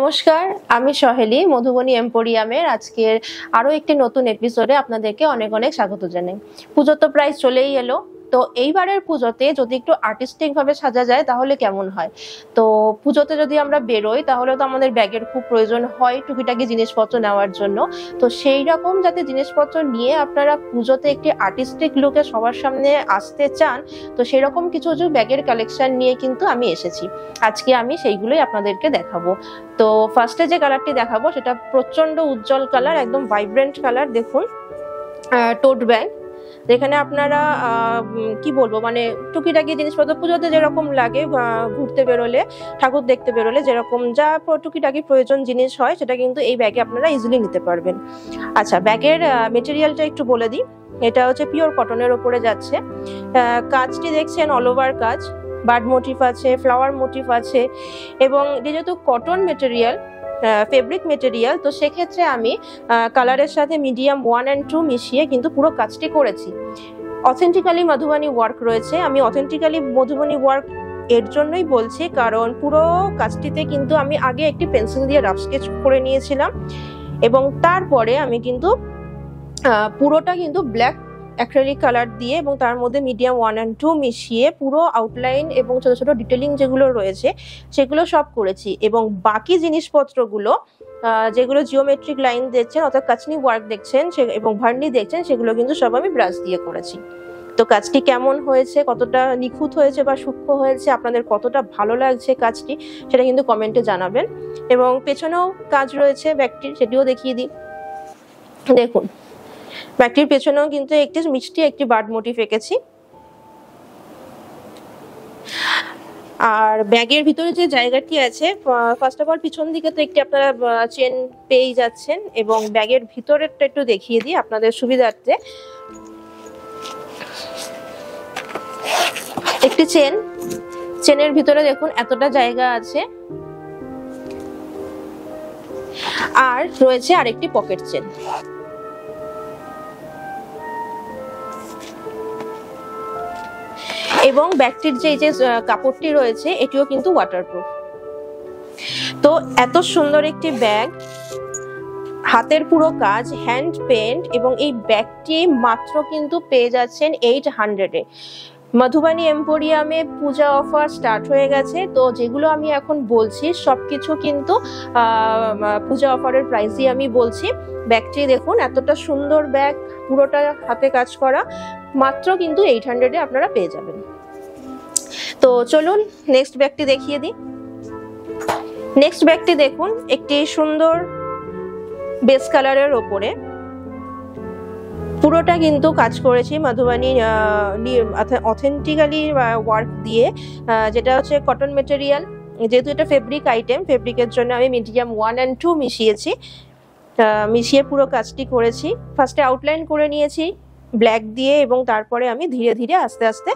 নমস্কার, আমি সহেলি মধুবনী এম্পোরিয়ামের আজকের আরো একটি নতুন এপিসোডে আপনাদেরকে অনেক অনেক স্বাগত জানাই। পুজো তো প্রায় চলেই এলো, তো এইবারের পুজোতে যদি একটু আর্টিস্টিক ভাবে সাজা যায় তাহলে কেমন হয়। তো পুজোতে যদি আমরা বেরোই তাহলে তো আমাদের ব্যাগের খুব প্রয়োজন হয় টুকিটাকি জিনিসপত্র নেওয়ার জন্য। তো সেই রকম যাতে জিনিসপত্র নিয়ে আপনারা পুজোতে একটি আর্টিস্টিক লুকে সবার সামনে আসতে চান, তো সেরকম কিছু কিছু ব্যাগের কালেকশন নিয়ে কিন্তু আমি এসেছি। আজকে আমি সেইগুলোই আপনাদেরকে দেখাবো। তো ফার্স্টে যে কালারটি দেখাবো সেটা প্রচন্ড উজ্জ্বল কালার, একদম ভাইব্রেন্ট কালার। দেখুন, টোট ব্যাগ, যেখানে আপনারা কি বলবো, মানে টুকিটাকি জিনিসপত্র পুজোতে যেরকম লাগে, ঘুরতে বেরোলে, ঠাকুর দেখতে বেরোলে যেরকম যা টুকিটাকি প্রয়োজন জিনিস হয় সেটা কিন্তু এই ব্যাগে আপনারা ইজিলি নিতে পারবেন। আচ্ছা, ব্যাগের মেটেরিয়ালটা একটু বলে দিই। এটা হচ্ছে পিওর কটনের ওপরে যাচ্ছে। কাজটি দেখছেন অল ওভার কাজ, বার্ড মোটিভ আছে, ফ্লাওয়ার মোটিভ আছে, এবং যেহেতু কটন মেটেরিয়াল, ফেব্রিক মেটেরিয়াল, তো সেক্ষেত্রে আমি কালারের সাথে মিডিয়াম 1 and 2 মিশিয়ে কিন্তু পুরো কাজটি করেছি। অথেন্টিক্যালি মধুবনী ওয়ার্ক রয়েছে। আমি অথেন্টিক্যালি মধুবনী ওয়ার্ক এর জন্যই বলছি কারণ পুরো কাজটিতে কিন্তু আমি আগে একটি পেন্সিল দিয়ে রাফ স্কেচ করে নিয়েছিলাম, এবং তারপরে আমি কিন্তু পুরোটা কিন্তু ব্ল্যাক অ্যাক্রিলিক কালার দিয়ে এবং তার মধ্যে মিডিয়াম 1 and 2 মিশিয়ে পুরো আউটলাইন এবং ছোট ছোট ডিটেলিং যেগুলো রয়েছে সেগুলো সব করেছি। এবং বাকি জিনিসপত্রগুলো যেগুলো জিওমেট্রিক লাইন দেখছেন অর্থাৎ কাচনি ওয়ার্ক দেখছেন এবং ভার্নি দেখছেন, সেগুলো কিন্তু সব আমি ব্রাশ দিয়ে করেছি। তো কাজটি কেমন হয়েছে, কতটা নিখুঁত হয়েছে বা সূক্ষ্ম হয়েছে, আপনাদের কতটা ভালো লাগছে কাজটি, সেটা কিন্তু কমেন্টে জানাবেন। এবং পেছনেও কাজ রয়েছে ব্যাগটির, সেটিও দেখিয়ে দিই। দেখুন, ব্যাগটির পেছনেও কিন্তু একটি মিষ্টি একটি বার্ড মোটিভ এঁকেছি। আর ব্যাগের ভিতরে যে জায়গাটি আছে, ফার্স্ট অফ অল পিছন দিকে তো একটি আপনারা চেন পেয়ে যাচ্ছেন, এবং ব্যাগের ভিতরেরটা একটু দেখিয়ে দিই আপনাদের সুবিধার্থে। একটি চেনের ভিতরে দেখুন এতটা জায়গা আছে, আর রয়েছে আরেকটি পকেট চেন। এবং ব্যাগটির যে কাপড়টি রয়েছে এটিও কিন্তু ওয়াটারপ্রুফ। তো এত সুন্দর একটি ব্যাগ, হাতের পুরো কাজ, হ্যান্ড পেন্ট, এবং এই ব্যাগটি মাত্র কিন্তু পেয়ে যাচ্ছেন 800-এ। মধুবনী এম্পোরিয়ামে পূজা অফার স্টার্ট হয়ে গেছে, তো যেগুলো আমি এখন বলছি সবকিছু কিন্তু পূজা অফারের প্রাইসই আমি বলছি। ব্যাগটি দেখুন, এতটা সুন্দর ব্যাগ, পুরোটা হাতে কাজ করা, মাত্র কিন্তু 800-এ আপনারা পেয়ে যাবেন। তো চলুন নেক্সট ব্যাগটি দেখিয়ে দিই। নেক্সট ব্যাগটি দেখুন, একটি সুন্দর বেস কালারের ওপরে পুরোটা কিন্তু কাজ করেছি মধুবনী অথেন্টিক্যালি ওয়ার্ক দিয়ে, যেটা হচ্ছে কটন মেটেরিয়াল। যেহেতু এটা ফেব্রিক আইটেম, ফেব্রিকের জন্য আমি মিডিয়াম 1 and 2 মিশিয়ে পুরো কাজটি করেছি। ফার্স্টে আউটলাইন করে নিয়েছি ব্ল্যাক দিয়ে, এবং তারপরে আমি ধীরে ধীরে আস্তে আস্তে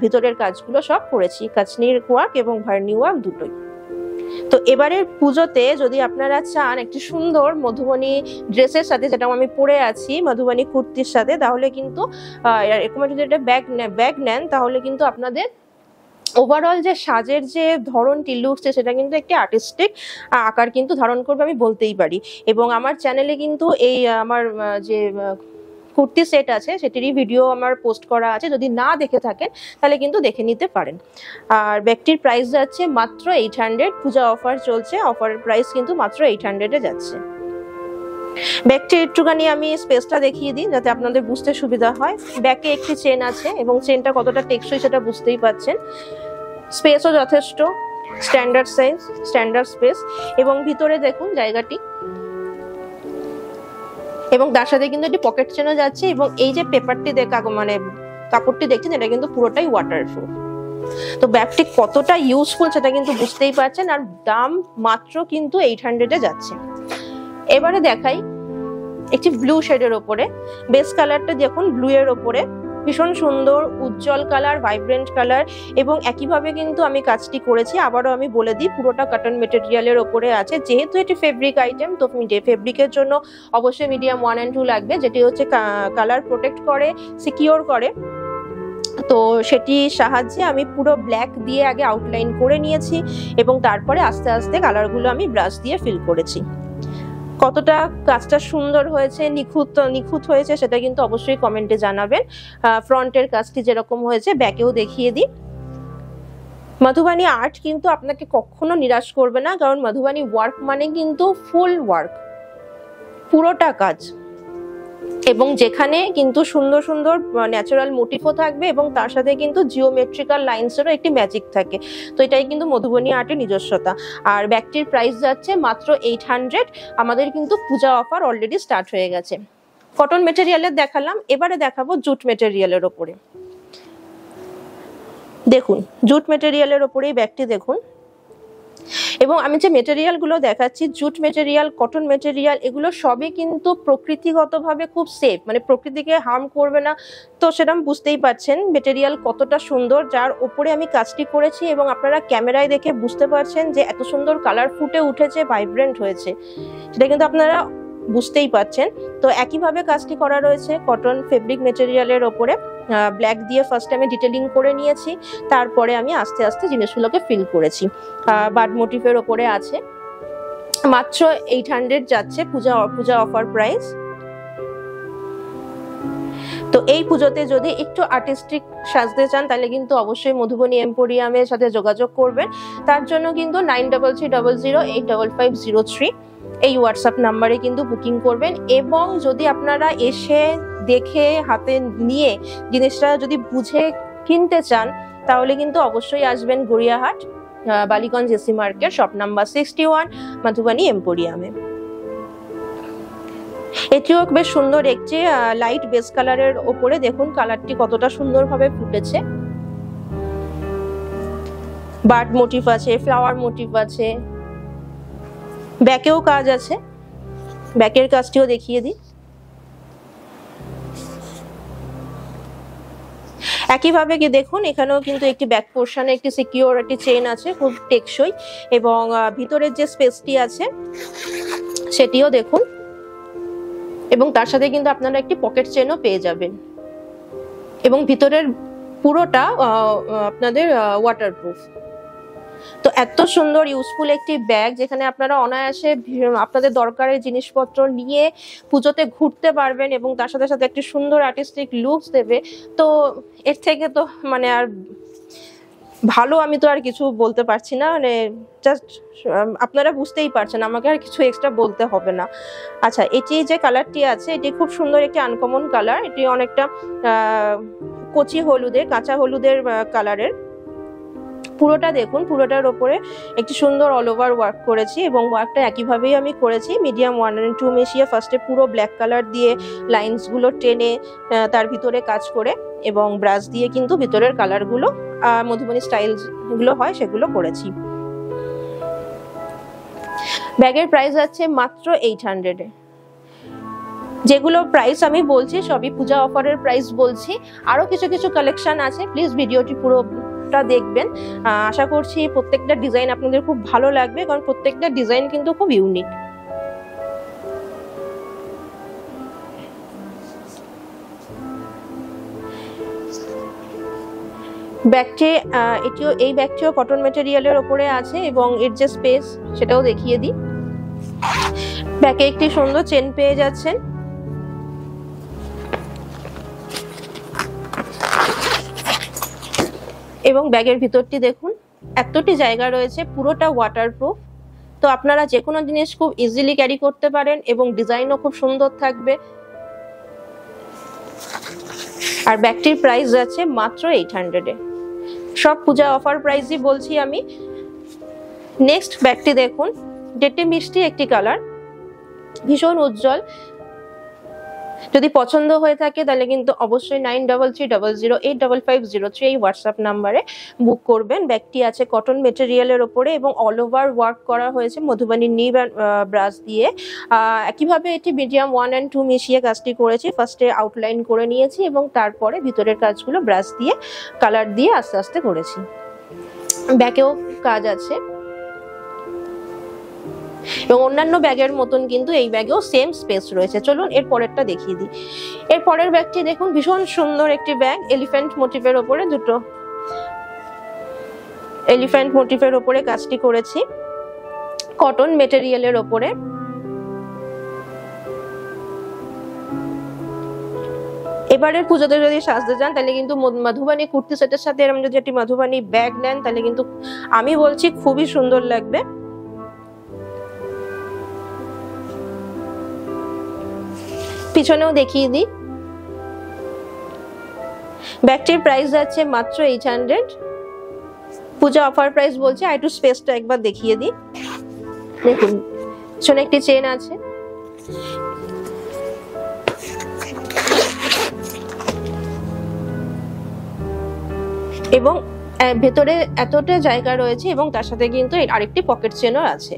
ভিতরের কাজগুলো সব করেছি, কাচনির ওয়ার্ক এবং ভার্নি ওয়ার্ক দুটোই। তো এবারের পুজোতে যদি আপনারা চান একটি সুন্দর মধুবনী ড্রেসের সাথে, যেটা আমি পরে আছি মধুবনী কুর্তির সাথে, তাহলে কিন্তু এরকম যদি একটা ব্যাগ নেন তাহলে কিন্তু আপনাদের ওভারঅল যে সাজের যে ধরনটি, লুকসে, সেটা কিন্তু একটি আর্টিস্টিক আকার কিন্তু ধারণ করবে, আমি বলতেই পারি। এবং আমার চ্যানেলে কিন্তু এই আমার যে কুর্তি সেট আছে সেটিরই ভিডিও আমার পোস্ট করা আছে, যদি না দেখে থাকেন তাহলে কিন্তু দেখে নিতে পারেন। আর ব্যাগটির প্রাইস যাচ্ছে মাত্র 800, পূজা অফার চলছে, অফারের প্রাইস কিন্তু মাত্র 800-এ যাচ্ছে। ব্যাগটির একটুখানি আমি স্পেসটা দেখিয়ে দিই যাতে আপনাদের বুঝতে সুবিধা হয়। ব্যাগে একটি চেন আছে, এবং চেনটা কতটা টেকসই সেটা বুঝতেই পাচ্ছেন। স্পেসও যথেষ্ট, স্ট্যান্ডার্ড সাইজ, স্ট্যান্ডার্ড স্পেস, এবং ভিতরে দেখুন জায়গাটি, এবং তার সাথে কিন্তু একটি পকেট চেনও যাচ্ছে। এবং এই যে পেপারটি মানে কাপড়টি দেখছেন, এটা কিন্তু পুরোটাই ওয়াটারপ্রুফ। তো ব্যাগটি কতটা ইউজফুল সেটা কিন্তু বুঝতেই পারছেন, আর দাম মাত্র কিন্তু 800-এ যাচ্ছে। এবারে দেখাই একটি ব্লু শেডের ওপরে, বেস কালারটা দেখুন ব্লু এর ওপরে, ভীষণ সুন্দর উজ্জ্বল কালার, ভাইব্রেন্ট কালার, এবং একইভাবে কিন্তু আমি কাজটি করেছি। আবারও আমি বলে দিই, পুরোটা কটন মেটেরিয়ালের ওপরে আছে। যেহেতু এটি ফেব্রিক আইটেম, তো ফেব্রিকের জন্য অবশ্যই মিডিয়াম 1 and 2 লাগবে, যেটি হচ্ছে কালার প্রোটেক্ট করে, সিকিওর করে। তো সেটির সাহায্যে আমি পুরো ব্ল্যাক দিয়ে আগে আউটলাইন করে নিয়েছি এবং তারপরে আস্তে আস্তে কালারগুলো আমি ব্রাশ দিয়ে ফিল করেছি। কতটা কাজটা সুন্দর হয়েছে, নিখুঁত হয়েছে সেটা কিন্তু অবশ্যই কমেন্টে জানাবেন। ফ্রন্টের কাজটি যেরকম হয়েছে ব্যাকেও দেখিয়ে দিই। মধুবানী আর্ট কিন্তু আপনাকে কখনো নিরাশ করবে না, কারণ মধুবানী ওয়ার্ক মানে কিন্তু ফুল ওয়ার্ক, পুরোটা কাজ, এবং যেখানে কিন্তু সুন্দর সুন্দর ন্যাচারাল মোটিভও থাকবে এবং তার সাথে কিন্তু জিওমেট্রিক্যাল লাইন্সেরও একটি ম্যাজিক থাকে। তো এটাই কিন্তু মধুবনী আর্টের নিজস্বতা। আর ব্যাগটির প্রাইস যাচ্ছে মাত্র 800। আমাদের কিন্তু পূজা অফার অলরেডি স্টার্ট হয়ে গেছে। কটন মেটেরিয়ালের দেখালাম, এবারে দেখাবো জুট মেটেরিয়ালের ওপরে। দেখুন জুট মেটেরিয়ালের ওপরেই ব্যাগটি দেখুন, এবং আমি যে মেটেরিয়ালগুলো দেখাচ্ছি জুট মেটেরিয়াল, কটন মেটেরিয়াল, এগুলো সবই কিন্তু প্রকৃতিগতভাবে খুব সেফ, মানে প্রকৃতিকে হার্ম করবে না। তো সেরকম বুঝতেই পারছেন মেটেরিয়াল কতটা সুন্দর, যার ওপরে আমি কাজটি করেছি, এবং আপনারা ক্যামেরায় দেখে বুঝতে পারছেন যে এত সুন্দর কালার ফুটে উঠেছে, ভাইব্রেন্ট হয়েছে, সেটা কিন্তু আপনারা বুঝতেই পারছেন। তো একইভাবে কাজটি করা রয়েছে কটন ফেব্রিক মেটেরিয়ালের ওপরে। ব্ল্যাক দিয়ে ফার্স্ট আমি ডিটেলিং করে নিয়েছি, তারপরে আমি আস্তে আস্তে জিনিসগুলোকে ফিল করেছি। বার্ড মোটিভের ওপরে আছে, মাত্র 800 যাচ্ছে পূজা অফার প্রাইস। তো এই পুজোতে যদি একটু আর্টিস্টিক সাজতে চান তাহলে কিন্তু অবশ্যই মধুবনী এম্পোরিয়ামের সাথে যোগাযোগ করবেন। তার জন্য কিন্তু 9330085503 এই হোয়াটসঅ্যাপ নাম্বারে কিন্তু বুকিং করবেন। এবং যদি আপনারা এসে দেখে হাতে নিয়ে জিনিসটা যদি বুঝে কিনতে চান তাহলে কিন্তু অবশ্যই আসবেন Gariahat, Ballygunge AC market, shop number 61, Madhubani এম্পোরিয়ামে। এটিও বেশ সুন্দর একটি লাইট বেস কালারের ওপরে, দেখুন কালারটি কতটা সুন্দরভাবে ফুটেছে। বার্ড মোটিভ আছে, ফ্লাওয়ার মোটিভ আছে, ব্যাকেও কাজ আছে, ব্যাকের কাজটিও দেখিয়ে দিই। একইভাবে কি দেখুন এখানেও কিন্তু একটি ব্যাক পোর্শনে একটি সিকিউরিটি চেইন আছে, খুব টেকসই, এবং ভিতরের যে স্পেসটি আছে সেটিও দেখুন, এবং তার সাথে কিন্তু আপনারা একটি পকেট চেনও পেয়ে যাবেন, এবং ভিতরের পুরোটা আপনাদের ওয়াটারপ্রুফ। তো এত সুন্দর ইউজফুল একটি ব্যাগ যেখানে আপনারা অনায়াসে আপনাদের দরকারের জিনিসপত্র নিয়ে পুজোতে ঘুরতে পারবেন এবং তার সাথে সাথে একটি সুন্দর আর্টিস্টিক লুকস দেবে। তো এর থেকে তো মানে আর ভালো আমি তো আর কিছু বলতে পারছি না, মানে জাস্ট আপনারা বুঝতেই পারছেন, আমাকে আর কিছু এক্সট্রা বলতে হবে না। আচ্ছা, এটি যে কালারটি আছে এটি খুব সুন্দর একটি আনকমন কালার, এটি অনেকটা কচি হলুদের, কাঁচা হলুদের কালারের। পুরোটা দেখুন, পুরোটার ওপরে একটি সুন্দর অল ওভার ওয়ার্ক করেছি, এবং ওয়ার্কটা একইভাবেই আমি করেছি মিডিয়াম 1 and 2 মিশিয়ে। ফার্স্টে পুরো ব্ল্যাক কালার দিয়ে লাইন্সগুলো টেনে তার ভিতরে কাজ করে, এবং ব্রাশ দিয়ে কিন্তু ভিতরের কালারগুলো মধুবনী স্টাইল যেগুলো হয় সেগুলো করেছি। ব্যাগের প্রাইস আছে মাত্র 800 এ। যেগুলো প্রাইস আমি বলছি সবই পূজা অফারের প্রাইস বলছি, আরো কিছু কিছু কালেকশন আছে, প্লিজ ভিডিওটি পুরোটা দেখবেন। আশা করছি প্রত্যেকটা ডিজাইন আপনাদের খুব ভালো লাগবে, কারণ প্রত্যেকটা ডিজাইন কিন্তু খুব ইউনিক। ব্যাগটি এই ব্যাগটিও কটন মেটেরিয়ালের ওপরে আছে, এবং এর যে স্পেস সেটাও দেখিয়ে দিই। ব্যাগে একটি সুন্দর চেন পেয়ে যাচ্ছেন, এবং ব্যাগের ভিতরটি দেখুন এতটি জায়গা রয়েছে, পুরোটা ওয়াটারপ্রুফ। তো আপনারা যে কোনো জিনিস খুব ইজিলি ক্যারি করতে পারেন, এবং ডিজাইনও খুব সুন্দর থাকবে। আর ব্যাগটির প্রাইস যাচ্ছে মাত্র 800 এ। সব পূজা অফার প্রাইসই বলছি আমি। নেক্সট ব্যাগটি দেখুন, ডেটে মিষ্টি একটি কালার, ভীষণ উজ্জ্বল। যদি পছন্দ হয়ে থাকে তাহলে কিন্তু অবশ্যই 9330085503 এই হোয়াটসঅ্যাপ নাম্বারে বুক করবেন। ব্যাগটি আছে কটন মেটেরিয়ালের ওপরে, এবং অল ওভার ওয়ার্ক করা হয়েছে মধুবনী নিব ব্রাশ দিয়ে। একইভাবে এটি মিডিয়াম 1 and 2 মিশিয়ে কাজটি করেছি। ফার্স্টে আউটলাইন করে নিয়েছি, এবং তারপরে ভিতরের কাজগুলো ব্রাশ দিয়ে কালার দিয়ে আস্তে আস্তে করেছি। ব্যাকেও কাজ আছে, এবং অন্যান্য ব্যাগের মতন কিন্তু এই ব্যাগেও সেম স্পেস রয়েছে। চলুন এর পরেরটা দেখিয়ে দিই। এর পরের ব্যাগটি দেখুন, ভীষণ সুন্দর একটি ব্যাগ, এলিফ্যান্ট মোটিভের ওপরে, দুটো এলিফ্যান্ট মোটিভের ওপরে কাজটি করেছি, কটন মেটেরিয়ালের ওপরে। এবারের পুজোতে যদি সাজতে চান তাহলে কিন্তু মধুবানী কুর্তি সেটের সাথে এরকম যদি একটি মধুবানী ব্যাগ নেন তাহলে কিন্তু আমি বলছি খুবই সুন্দর লাগবে। পিছনেও দেখিয়ে দিই। ব্যাগটির প্রাইস যাচ্ছে মাত্র 800। পূজা অফার প্রাইস বলছে। একটু স্পেসটা একবার দেখিয়ে দিই। দেখুন পিছনে একটি চেন আছে, এবং ভেতরে এতটা জায়গা রয়েছে এবং তার সাথে কিন্তু আরেকটি পকেট চেনও আছে।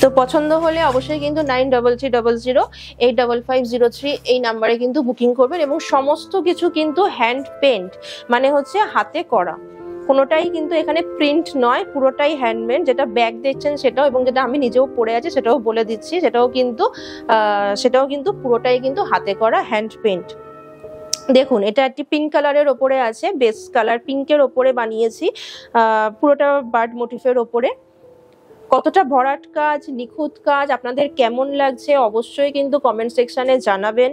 তো পছন্দ হলে অবশ্যই কিন্তু 9330085503 এই নাম্বারে কিন্তু বুকিং করবেন। এবং সমস্ত কিছু কিন্তু হ্যান্ড পেন্ট, মানে হচ্ছে হাতে করা, কোনোটাই কিন্তু এখানে প্রিন্ট নয়, পুরোটাই হ্যান্ডমেড। যেটা ব্যাগ দেখছেন সেটাও, এবং যেটা আমি নিজেও পরে আছি সেটাও বলে দিচ্ছি, সেটাও কিন্তু পুরোটাই কিন্তু হাতে করা হ্যান্ড পেন্ট। দেখুন এটা একটি পিঙ্ক কালারের ওপরে আছে, বেস কালার পিঙ্কের ওপরে বানিয়েছি, পুরোটা বার্ড মোটিফের ওপরে। কতটা ভরাট কাজ, নিখুঁত কাজ, আপনাদের কেমন লাগছে অবশ্যই কিন্তু কমেন্ট সেকশনে জানাবেন।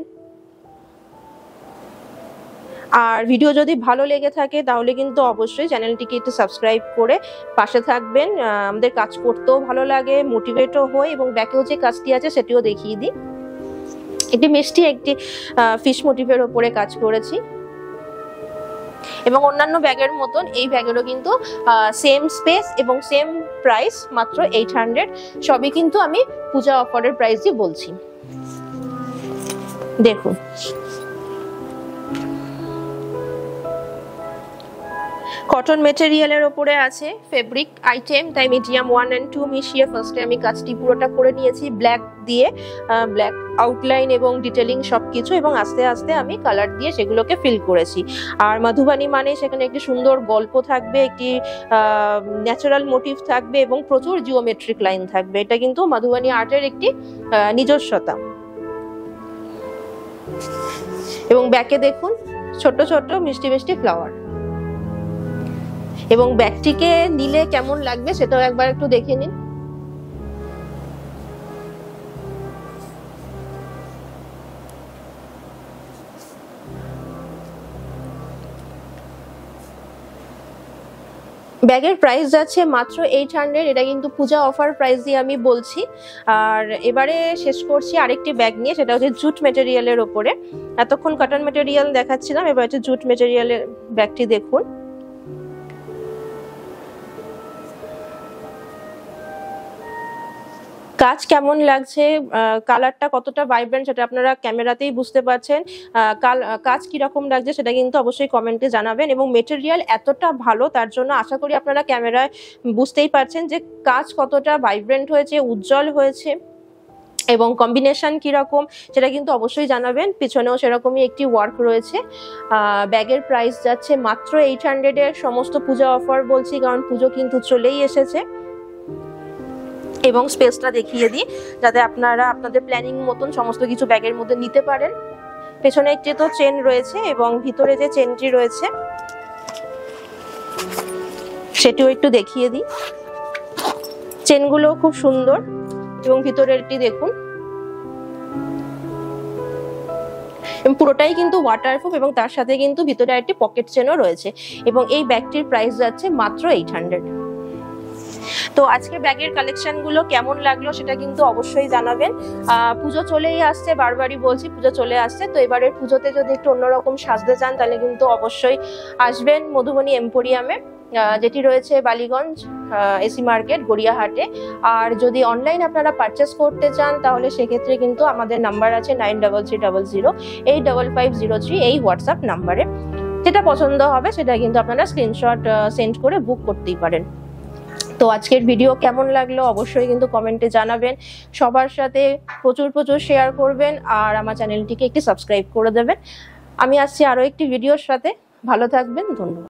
আর ভিডিও যদি ভালো লেগে থাকে তাহলে কিন্তু অবশ্যই চ্যানেলটিকে একটু সাবস্ক্রাইব করে পাশে থাকবেন। আমাদের কাজ করতেও ভালো লাগে, মোটিভেটও হই। এবং ব্যাকেও যে কাজটি আছে সেটিও দেখিয়ে দিই। একটি মিষ্টি একটি ফিশ মোটিভের ওপরে কাজ করেছি, এবং অন্যান্য ব্যাগের মতন এই ব্যাগেরও কিন্তু সেম স্পেস এবং সেম প্রাইস, মাত্র 800। সবই কিন্তু আমি পূজা অফারের প্রাইসই বলছি। দেখুন কটন মেটেরিয়ালের ওপরে আছে, ফেব্রিক আইটেম, তাই মিডিয়াম 1 and 2 মিশিয়ে ফার্স্টে আমি কাজটি পুরোটা করে নিয়েছি ব্ল্যাক দিয়ে, ব্ল্যাক আউটলাইন এবং ডিটেলিং সবকিছু, এবং আস্তে আস্তে আমি কালার দিয়ে সেগুলোকে ফিল করেছি। আর মধুবানী মানে সেখানে একটি সুন্দর গল্প থাকবে, একটি ন্যাচারাল মোটিভ থাকবে এবং প্রচুর জিওমেট্রিক লাইন থাকবে। এটা কিন্তু মধুবানী আর্টের একটি নিজস্বতা। এবং ব্যাকে দেখুন ছোট ছোট মিষ্টি মিষ্টি ফ্লাওয়ার। এবং ব্যাগটিকে নিলে কেমন লাগবে সেটাও একবার একটু দেখে নিন। ব্যাগের প্রাইস যাচ্ছে মাত্র 800। এটা কিন্তু পূজা অফার প্রাইস দিয়ে আমি বলছি। আর এবারে শেষ করছি আরেকটি ব্যাগ নিয়ে, সেটা হচ্ছে জুট মেটেরিয়ালের ওপরে। এতক্ষণ কটন মেটেরিয়াল দেখাচ্ছিলাম, এবার হচ্ছে জুট মেটেরিয়ালের ব্যাগটি দেখুন। কাজ কেমন লাগছে, কালারটা কতটা ভাইব্রেন্ট সেটা আপনারা ক্যামেরাতেই বুঝতে পারছেন। কাজ কিরকম লাগছে সেটা কিন্তু অবশ্যই কমেন্টে জানাবেন। এবং মেটেরিয়াল এতটা ভালো, তার জন্য আশা করি আপনারা ক্যামেরায় বুঝতেই পারছেন যে কাজ কতটা ভাইব্রেন্ট হয়েছে, উজ্জ্বল হয়েছে, এবং কম্বিনেশন কিরকম সেটা কিন্তু অবশ্যই জানাবেন। পিছনেও সেরকমই একটি ওয়ার্ক রয়েছে। ব্যাগের প্রাইস যাচ্ছে মাত্র 800-এর। সমস্ত পূজা অফার বলছি কারণ পুজো কিন্তু চলেই এসেছে। এবং স্পেসটা দেখিয়ে দিই যাতে আপনারা আপনাদের প্ল্যানিং মতন সমস্ত কিছু ব্যাগের মধ্যে নিতে পারেন। পেছনে একটি তো চেন রয়েছে এবং ভিতরে যে চেনটি রয়েছে সেটিও একটু দেখিয়ে দিই। চেনগুলো খুব সুন্দর এবং ভিতরেরটি দেখুন, পুরোটাই কিন্তু ওয়াটারপ্রুফ এবং তার সাথে কিন্তু ভিতরে একটি পকেট চেনও রয়েছে। এবং এই ব্যাগটির প্রাইস যাচ্ছে মাত্র 800। তো আজকে ব্যাগের কালেকশন গুলো কেমন লাগলো সেটা কিন্তু অবশ্যই জানাবেন। পুজো চলেই আসছে, বারবারই বলছি পুজো চলে আসছে। তো এবারের পুজোতে যদি একটু অন্যরকম সাজতে চান তাহলে কিন্তু অবশ্যই আসবেন মধুবনী এম্পোরিয়ামে, যেটি রয়েছে বালিগঞ্জ এসি মার্কেট গড়িয়াহাটে। আর যদি অনলাইন আপনারা পারচেস করতে চান তাহলে সেক্ষেত্রে কিন্তু আমাদের নাম্বার আছে 9330085503 এই হোয়াটসঅ্যাপ নাম্বারে। যেটা পছন্দ হবে সেটা কিন্তু আপনারা স্ক্রিনশট সেন্ড করে বুক করতেই পারেন। তো আজকের ভিডিও কেমন লাগলো অবশ্যই কিন্তু কমেন্টে জানাবেন। সবার সাথে প্রচুর প্রচুর শেয়ার করবেন আর আমার চ্যানেলটিকে একটি সাবস্ক্রাইব করে দেবেন। আমি আসছি আরো একটি ভিডিওর সাথে। ভালো থাকবেন, ধন্যবাদ।